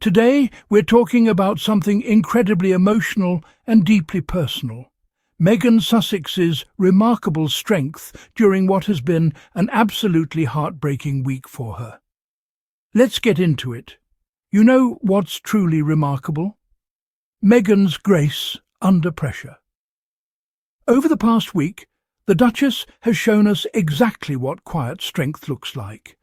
Today, we're talking about something incredibly emotional and deeply personal. Meghan Sussex's remarkable strength during what has been an absolutely heartbreaking week for her. Let's get into it. You know what's truly remarkable? Meghan's grace under pressure. Over the past week, the Duchess has shown us exactly what quiet strength looks like.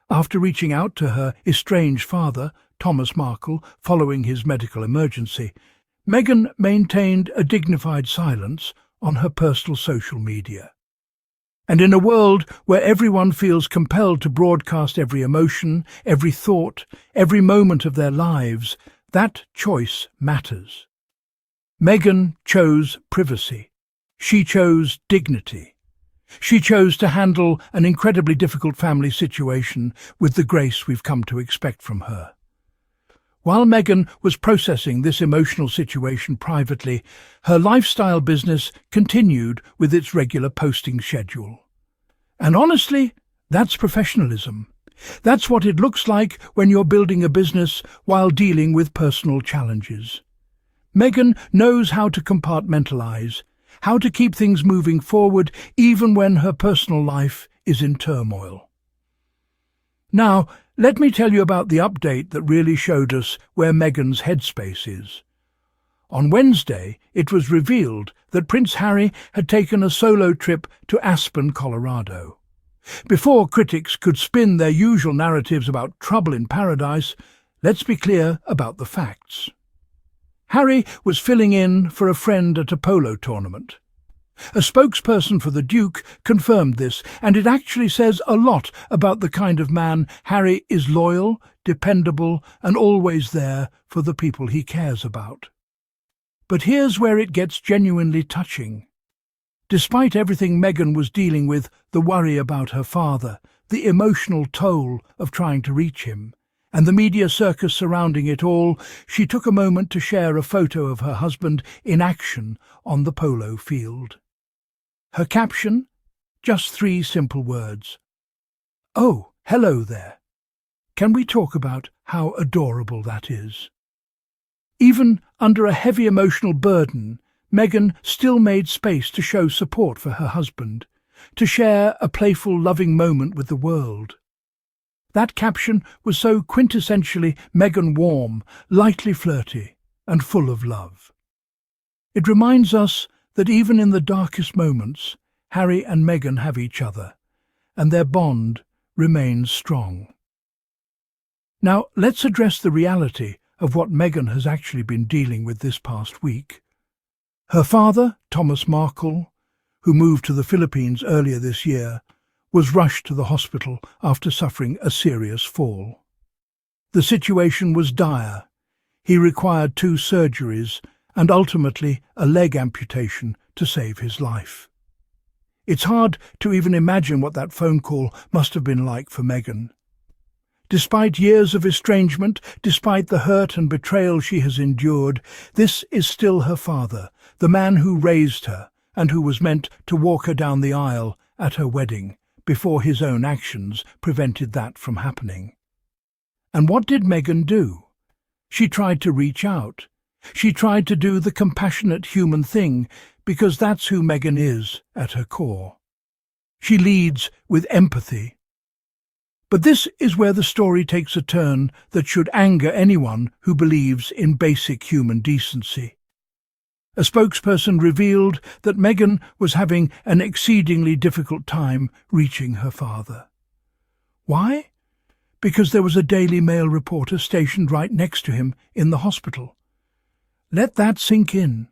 After reaching out to her estranged father, Thomas Markle, following his medical emergency, Meghan maintained a dignified silence on her personal social media. And in a world where everyone feels compelled to broadcast every emotion, every thought, every moment of their lives, that choice matters. Meghan chose privacy. She chose dignity. She chose to handle an incredibly difficult family situation with the grace we've come to expect from her. While Meghan was processing this emotional situation privately, her lifestyle business continued with its regular posting schedule. And honestly, that's professionalism. That's what it looks like when you're building a business while dealing with personal challenges. Meghan knows how to compartmentalize, how to keep things moving forward even when her personal life is in turmoil. Now, let me tell you about the update that really showed us where Meghan's headspace is. On Wednesday, it was revealed that Prince Harry had taken a solo trip to Aspen, Colorado. Before critics could spin their usual narratives about trouble in paradise, let's be clear about the facts. Harry was filling in for a friend at a polo tournament. A spokesperson for the Duke confirmed this, and it actually says a lot about the kind of man Harry is: loyal, dependable, and always there for the people he cares about. But here's where it gets genuinely touching. Despite everything Meghan was dealing with, the worry about her father, the emotional toll of trying to reach him, and the media circus surrounding it all, she took a moment to share a photo of her husband in action on the polo field. Her caption? Just 3 simple words. "Oh, hello there." Can we talk about how adorable that is? Even under a heavy emotional burden, Meghan still made space to show support for her husband, to share a playful, loving moment with the world. That caption was so quintessentially Meghan: warm, lightly flirty, and full of love. It reminds us that even in the darkest moments, Harry and Meghan have each other, and their bond remains strong. Now, let's address the reality of what Meghan has actually been dealing with this past week. Her father, Thomas Markle, who moved to the Philippines earlier this year, was rushed to the hospital after suffering a serious fall. The situation was dire. He required 2 surgeries and ultimately a leg amputation to save his life. It's hard to even imagine what that phone call must have been like for Meghan. Despite years of estrangement, despite the hurt and betrayal she has endured, this is still her father, the man who raised her and who was meant to walk her down the aisle at her wedding, before his own actions prevented that from happening. And what did Meghan do? She tried to reach out. She tried to do the compassionate human thing, because that's who Meghan is at her core. She leads with empathy. But this is where the story takes a turn that should anger anyone who believes in basic human decency. A spokesperson revealed that Meghan was having an exceedingly difficult time reaching her father. Why? Because there was a Daily Mail reporter stationed right next to him in the hospital. Let that sink in.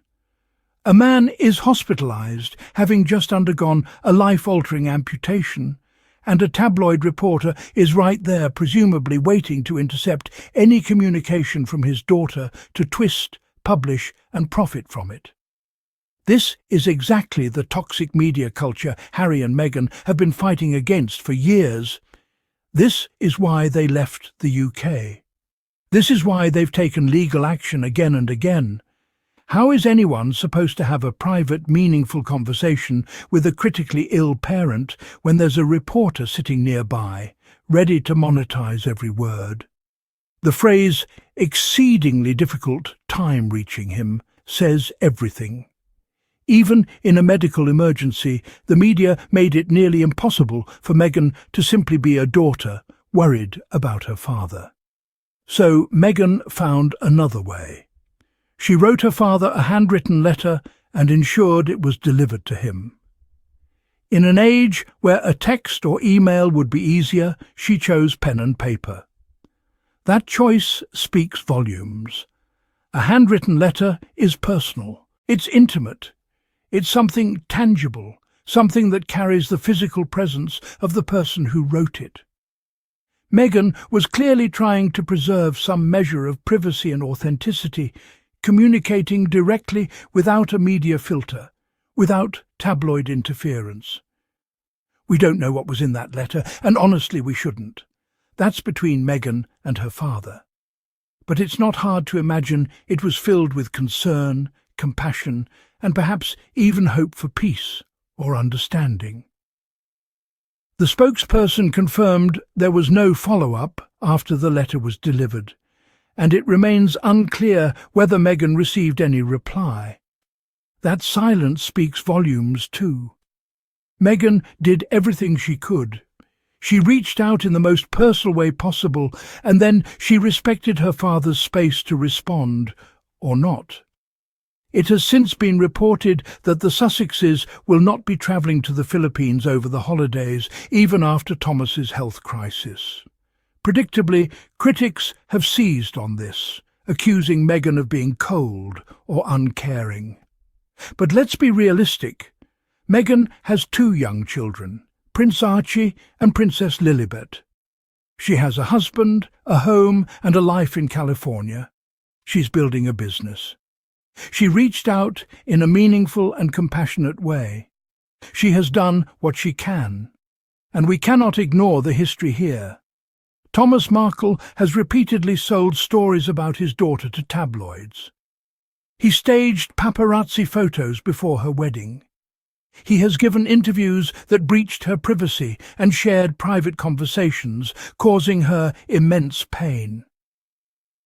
A man is hospitalized, having just undergone a life-altering amputation, and a tabloid reporter is right there, presumably waiting to intercept any communication from his daughter to twist, publish, and profit from it. This is exactly the toxic media culture Harry and Meghan have been fighting against for years. This is why they left the UK. This is why they've taken legal action again and again. How is anyone supposed to have a private, meaningful conversation with a critically ill parent when there's a reporter sitting nearby, ready to monetize every word? The phrase, exceedingly difficult time reaching him says everything. Even in a medical emergency, the media made it nearly impossible for Meghan to simply be a daughter worried about her father. So Meghan found another way. She wrote her father a handwritten letter and ensured it was delivered to him. In an age where a text or email would be easier, she chose pen and paper. That choice speaks volumes. A handwritten letter is personal. It's intimate. It's something tangible, something that carries the physical presence of the person who wrote it. Meghan was clearly trying to preserve some measure of privacy and authenticity, communicating directly without a media filter, without tabloid interference. We don't know what was in that letter, and honestly we shouldn't. That's between Meghan and her father. But it's not hard to imagine it was filled with concern, compassion, and perhaps even hope for peace or understanding. The spokesperson confirmed there was no follow-up after the letter was delivered, and it remains unclear whether Meghan received any reply. That silence speaks volumes too. Meghan did everything she could. She reached out in the most personal way possible, and then she respected her father's space to respond, or not. It has since been reported that the Sussexes will not be travelling to the Philippines over the holidays, even after Thomas's health crisis. Predictably, critics have seized on this, accusing Meghan of being cold or uncaring. But let's be realistic. Meghan has 2 young children, Prince Archie and Princess Lilibet. She has a husband, a home, and a life in California. She's building a business. She reached out in a meaningful and compassionate way. She has done what she can, and we cannot ignore the history here. Thomas Markle has repeatedly sold stories about his daughter to tabloids. He staged paparazzi photos before her wedding. He has given interviews that breached her privacy and shared private conversations, causing her immense pain.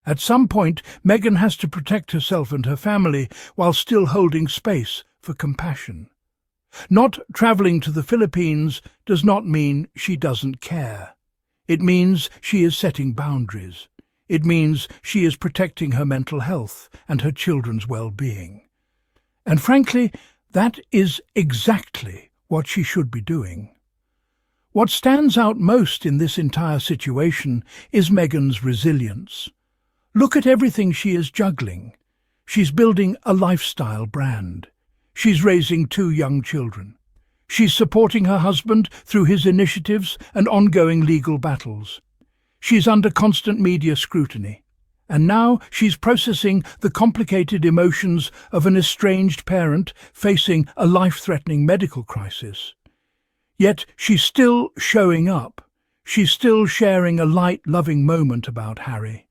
At some point, Meghan has to protect herself and her family while still holding space for compassion. Not travelling to the Philippines does not mean she doesn't care. It means she is setting boundaries. It means she is protecting her mental health and her children's well-being. And frankly, that is exactly what she should be doing. What stands out most in this entire situation is Meghan's resilience. Look at everything she is juggling. She's building a lifestyle brand. She's raising 2 young children. She's supporting her husband through his initiatives and ongoing legal battles. She's under constant media scrutiny. And now she's processing the complicated emotions of an estranged parent facing a life-threatening medical crisis. Yet she's still showing up. She's still sharing a light, loving moment about Harry.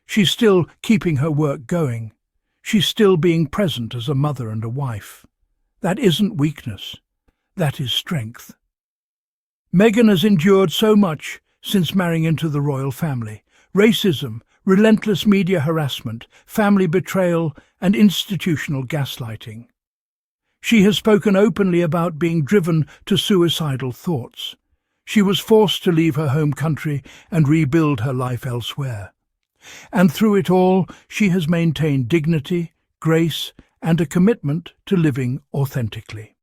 She's still keeping her work going. She's still being present as a mother and a wife. That isn't weakness. That is strength. Meghan has endured so much since marrying into the royal family. Racism, relentless media harassment, family betrayal, and institutional gaslighting. She has spoken openly about being driven to suicidal thoughts. She was forced to leave her home country and rebuild her life elsewhere. And through it all, she has maintained dignity, grace, and a commitment to living authentically.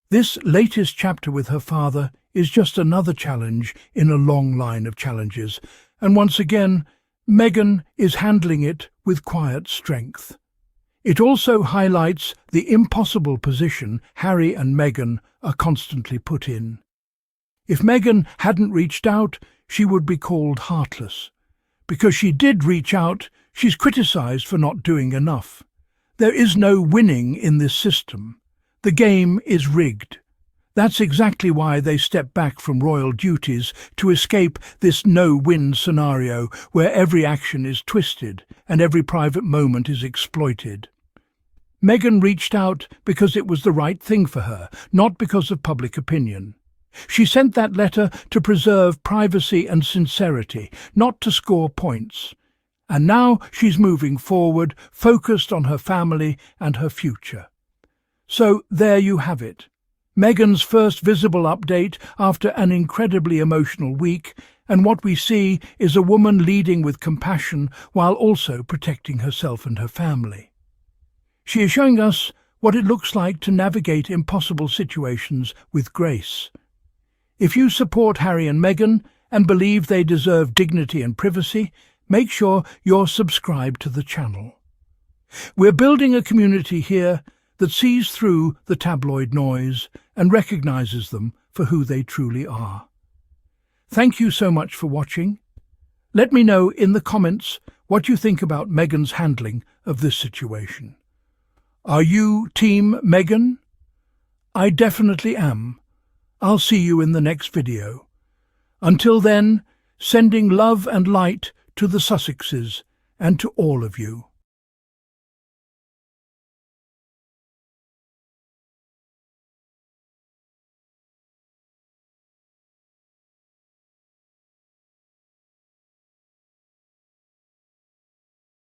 This latest chapter with her father is just another challenge in a long line of challenges, and once again, Meghan is handling it with quiet strength. It also highlights the impossible position Harry and Meghan are constantly put in. If Meghan hadn't reached out, she would be called heartless. Because she did reach out, she's criticised for not doing enough. There is no winning in this system. The game is rigged. That's exactly why they step back from royal duties to escape this no-win scenario where every action is twisted and every private moment is exploited. Meghan reached out because it was the right thing for her, not because of public opinion. She sent that letter to preserve privacy and sincerity, not to score points. And now she's moving forward, focused on her family and her future. So there you have it. Meghan's first visible update after an incredibly emotional week, and what we see is a woman leading with compassion while also protecting herself and her family. She is showing us what it looks like to navigate impossible situations with grace. If you support Harry and Meghan and believe they deserve dignity and privacy, make sure you're subscribed to the channel. We're building a community here that sees through the tabloid noise and recognizes them for who they truly are. Thank you so much for watching. Let me know in the comments what you think about Meghan's handling of this situation. Are you Team Meghan? I definitely am. I'll see you in the next video. Until then, sending love and light to the Sussexes and to all of you.